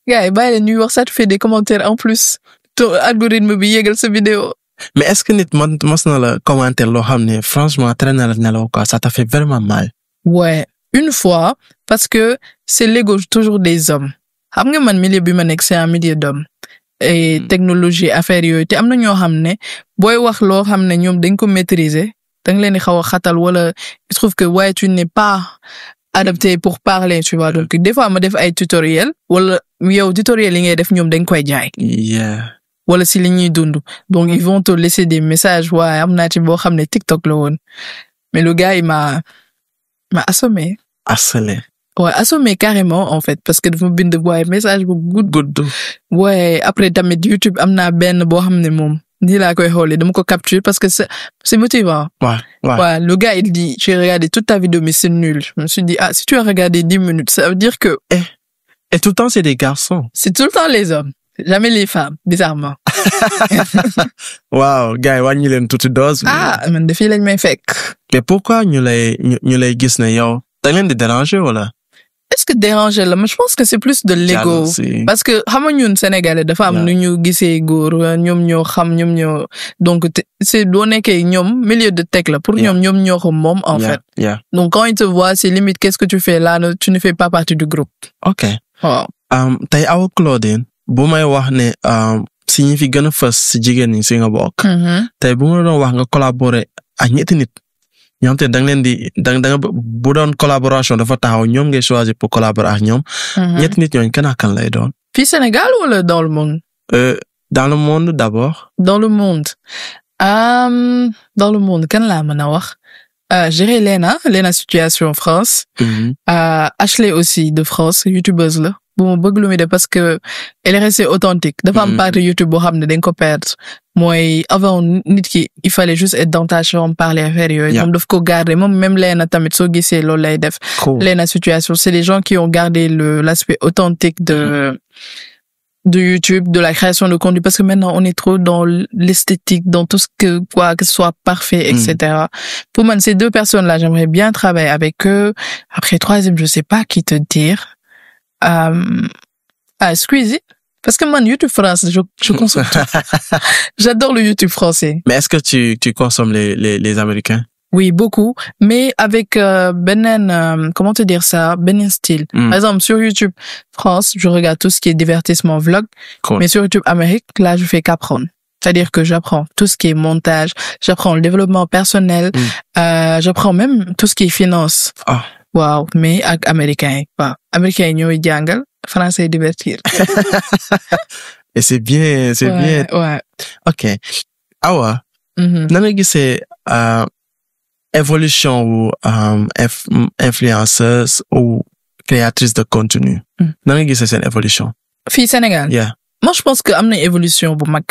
gars yi bàyyi leen ñuy wax, ça te fait des commentaires en plus. to algorithme bi yégal sa vidéo. Mais est-ce que nit mos na la commentaire loo xam ne franchement très na la nelaw quoi, ça t'a fait vraiment mal? Ouais, une fois, parce que c'est l'ego toujours des hommes. Xam nga man milieu bi ma nekk c'est un milieu d'hommes. Et technologie affaire yooyu te am na ñoo xam ne booy wax loo xam ne ñoom dañ ko maîtriser da nga leen di xaw a xatal, wala il trouve que ouais tu n'es pas adapté pour parler, tu vois. Donc des fois ma def ay tutoriel wala yow tutoriel yi ngay def ñoom dañ koy jaay. Wala si li ñuy dund. Donc ils vont te laisser des messages. Ouais, am naa ci boo xam ne TikTok la woon. Mais le gars il m'a assommé. Ouais, assommé carrément en fait, parce que dafa bind waaye message bu gudd. Ouais, après tamit YouTube am naa benn boo xam ne moom nii laa koy xoolee dama ko capture parce que c'est motivant. Ouais, le gars il dit j'ai regardé toute ta vidéo mais c'est nul. Je me suis dit si tu as regardé 10 minutes, ça veut dire que et tout le temps c'est des garçons. C'est tout le temps les hommes. Jamais les femmes, bizarrement. Wow, gars yi wàññi leen tuuti dose. Man de fii lañ may fekk. Mais pourquoi ñu lay gis ne yow da leen di déranger wala? Est-ce que déranger la? Mais je pense que c'est plus de l'ego. Parce que xam nga ñun Sénégalais dafa am nu ñu gisee góor, ñoom ñoo xam, ñoom ñoo donc c'est doo nekkee ñoom milieu de tech la pour ñoom ñoo ko moom en fait. Donc quand ils te voient c'est limite qu'est-ce que tu fais là, tu ne fais pas partie du groupe. Ok. Waaw. Tey Awa Claudine bu may wax ne si ñi fi gën a fës si jigéen ñi si nga bokk. Tey bu ma doon wax nga collaborer ak ñetti nit ñoom te da nga leen di da nga bu doon collaboration dafa taxaw ñoom ngay choisir pour collaborer ak ñoom. ñetti nit ñooñu kan ak kan lay doon. Fii Sénégal wala dans le monde? Dans le monde d'abord. Dans le monde. Dans le monde kan laa mën a wax. J'irai Lena Situation France. Ashley aussi de France, youtubeuse la. bu ma bëgg lu muy def parce que elle est restée authentique. Dafa am partie YouTube boo xam ne dañ ko perdre. Mooy avant nit ki il fallait juste être dans ta chambre parler affaire yooyu. moom daf ko garder moom même Lena tamit soo gisee loolu lay def. Lena Situation, c'est les gens qui ont gardé l'aspect authentique de YouTube, de la création de contenu, parce que maintenant on est trop dans l'esthétique, dans tout ce que ce soit parfait, etc. Pour moi, ces deux personnes-là, j'aimerais bien travailler avec eux. Après, troisième, je sais pas qui te dire. Squeezie. Parce que moi, YouTube France, je consomme tout. J'adore le YouTube français. Mais est-ce que tu consommes les Américains? Oui, beaucoup. Mais avec, comment te dire ça? Benen style. Par exemple, sur YouTube France, je regarde tout ce qui est divertissement, vlog. Cool. Mais sur YouTube Amérique, là, je fais qu'apprendre. C'est-à-dire que j'apprends tout ce qui est montage, j'apprends le développement personnel, j'apprends même tout ce qui est finance. Wow, mais ak américain, waaw. Américain ñooy jàngal, français divertir. Et c'est bien. Ouais. Ok. Awa. Nan nga gisee évolution ou influenceuse ou créatrice de contenu. Nan nga gisee seen évolution? Fii Sénégal. Yeah. Moi, je pense que am na évolution bu mag.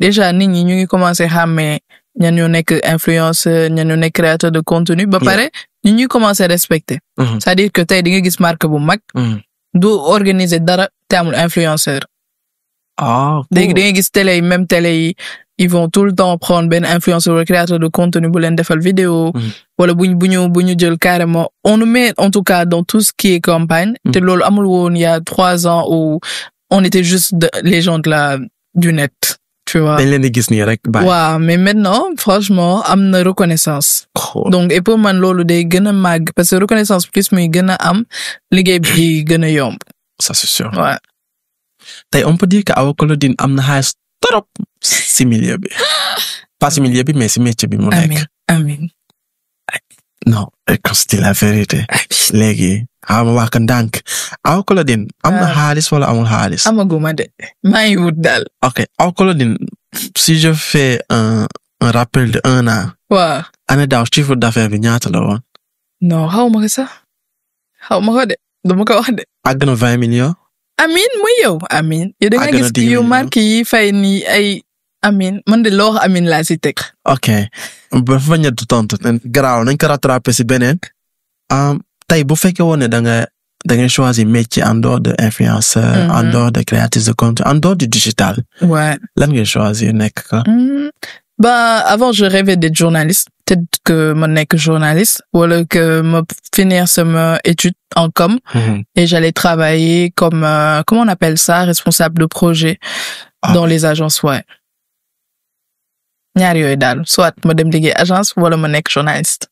Déjà nit ñi ñu ngi commencé xàmmee ñan ñoo nekk influenceur ñan ñoo nekk créateur de contenu ba pare ñu ñuy commencer respecter c'est-à-dire que tey di nga gis marque bu mag du organiser dara te amul influenceur léegi da nga gis télé yi même télé yi ils vont tout le temps prendre benn influenceur ou créateur de contenu bu leen defal vidéo wala bu ñu jël carrément on nous met en tout cas dans tout ce qui est campagne te loolu amul woon il y a 3 ans où on était juste les gens du net tu vois. dañ leen di gis nii rek bàyyi. waaw mais maintenant franchement am na reconnaissance. donc et pour man loolu day gën a màgg parce que reconnaissance plus muy gën a am liggéey bi gën a yomb. ça c'est sûr. ouais. tey on peut dire que Awa Claudine am na xaalis trop si milieu bi pas si milieu bi mais si métier bi mu nekk. amiin non c'est la vérité. léegi ma wax ko ndànk Awa Claudine am na xaalis wala amul xaalis. amaguma de maa ngi wut daal. ok Awa Claudine si je fais un rappel de 1 an. waaw. année daaw chiffre d'affaires bi ñaata la woon. non xaw ma ko sax xaw ma ko de dama ko wax de. àgg na 20 millions. amiin muy yow amiin. yow da nga gis yow marque yi fay ni ay amiin man de loo wax amiin laa si teg. ok ba fa ñett tontu garaaw nañ ko rattraper si beneen. tey bu fekkee woon ne da nga choisir métier en dehors de influenceur. en dehors de créatrice de contenu en dehors du digital. ouais. lan ngay choisir nekk ka. bah avant je rêvais d'être journaliste peut-être que ma nekk journaliste wala que ma finir sama étude en com. et j'allais travailler comme comment on appelle ça responsable de projet. dans les agences ouais. ñaar yooyu daal soit ma dem liggéey agence wala ma nekk journaliste.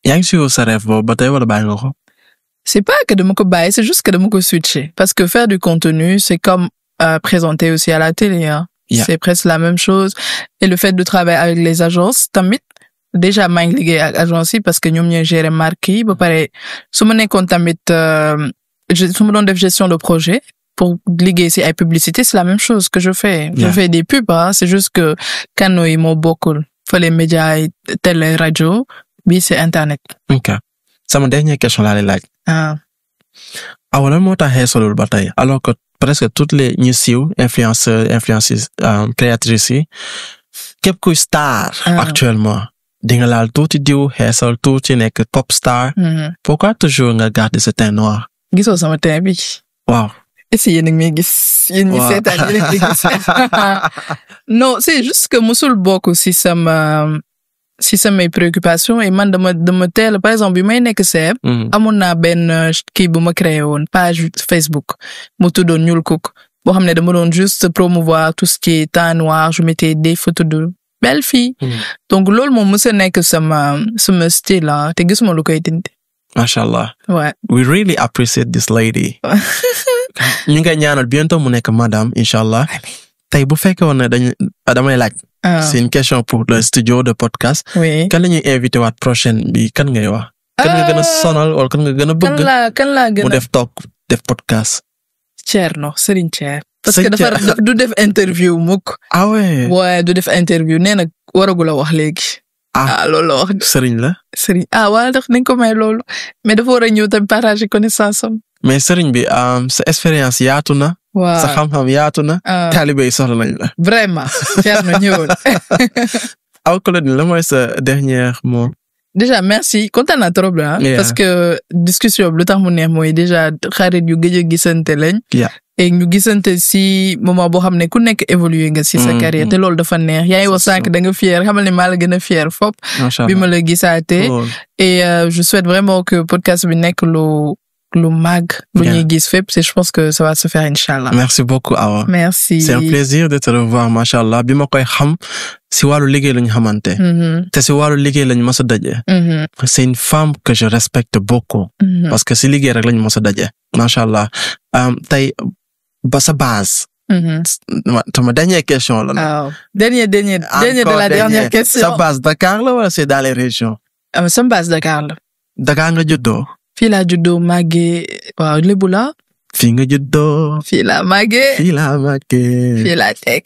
yaa ngi suivre sa rêve boobu ba tey wala bàyyi nga ko. c'est pas que dama ko bàyyi c'est juste que dama ko switcher parce que faire du contenu c'est comme présenter aussi à la télé hein. Yeah. C'est presque la même chose et le fait de travailler avec les agences tamit déjà maa ngi liggéey ak agence yi parce que ñoom ñooy gérer marque yi ba pare su ma nekkoon tamit su ma doon def gestion de projet pour liggéey ci ay publicité c'est la même chose que je fais. je fais des pubs hein c'est juste que canaux yi moo bokkul fa les médias yi télé radio bi c'est internet. ok sama dernière question laa lay laaj. Awa lan moo tax xeesalul ba tey alors que presque toutes les ñu siiw influenceuses créatrices yi képp kuy star actuellement di nga laal tuuti diw xeesal tuuti nekk pop star. pourquoi toujours nga garder ce teint noir. gisoo sama teint bi. waaw. est-ce que yéen a ngi may gis. yéen ñi seetaan yéen a ngi gis. non c'est juste que musul bokk si samay préoccupations et man dama teel par exemple bi may nekk CEB. amoon naa benn kii bu ma créé woon page Facebook mu tuddoon Ñuul Kuk boo xam ne dama doon juste promouvoir tout ce qui est teint noir je mettais des photos de belles filles. donc loolu moom mës a nekk sama style ah te gisuma lu koy dindi. Masha Allah. ouais. we really appreciate this lady. ñu ngi ñaanal bientôt mu nekk madame inshallah. tey bu fekkee woon ne damay laaj. c'est une question pour le studio de podcast. oui. kan la ñuy invité waat prochaine bi kan ngay wax. kan nga gën a sonal wala kan nga gën a bëgg. kan laa gën a mu def podcast. Thierno Serigne Thier. parce que dafa du def interview mukk. ah ouais. ouais du def interview nee na waragul a wax léegi. loolu la wax. Serigne la. Serigne wala tax nañ ko may loolu mais dafa war a ñëw tamit partager connaissance am. mais Serigne bi sa expérience yaatu na. waaw sa xam-xam yaatu na. taalibe yi soxla nañ la. vraiment Thierno ñëwoon. Awa Claudine la mooy sa dernier mot. déjà merci kontaan naa trop la. parce que discussion bi lu tax mu neex mooy déjà xarit yu gëj a gisante lañ. et ñu gisante si moment boo xam ne ku nekk évoluer nga si sa carrière te loolu dafa neex yaa ngi wax sànq da nga fier xamal ne maa la gën a fier fop bi ma la gisaatee. et je souhaite vraiment que podcast bi nekk lu mag lu ñuy gis fépp je pense que ça va se faire inchallah. merci beaucoup Awa. merci. c'est un plaisir de te revoir machallah bi ma koy xam si wàllu liggéey lañu xamante. te si wàllu liggéey lañu mës a daje. c'est une femme que je respecte beaucoup. parce que si liggéey rek lañu mës a daje. machallah tey ba sa base. ma dernière question la. waaw dernier de la dernière question. sa base Dakar la wala c'est dans les régions. sama base Dakar la. Dakar nga juddoo. fii laa juddoo màggee waaw lébu la. fii nga juddoo. fii laa màggee. fii laa tekk.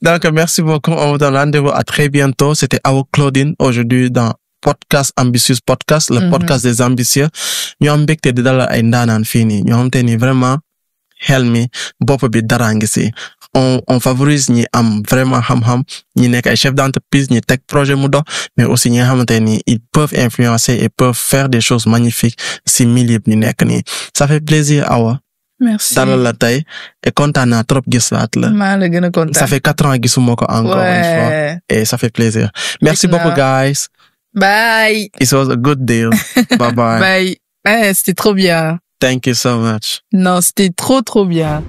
donc merci beaucoup on vous donne rendez-vous à très bientôt c'était Awa Claudine aujourd'hui dans podcast Ambitious Podcast le podcast des ambitieux ñu am mbégte di dalal ay ndaanaan fii nii ñoo xamante ni vraiment xel mi bopp bi dara ngi si on favorise ñi am vraiment xam-xam ñi nekk ay chef d'entreprise ñi teg projet mu dox mais aussi ñi nga xamante ni ils peuvent influencer et peuvent faire des choses magnifiques si milieu bi ñu nekk nii ça fait plaisir Awa. Merci. dalal la tey et kontaan naa trop gisaat la. maa la gën a kontaan. ça fait 4 ans gisuma ko encore une fois et ça fait plaisir. Merci beaucoup guys. Bye. It was a good deal. Bye bye. Bye. C'était trop bien. Thank you so much. Non, c'était trop bien.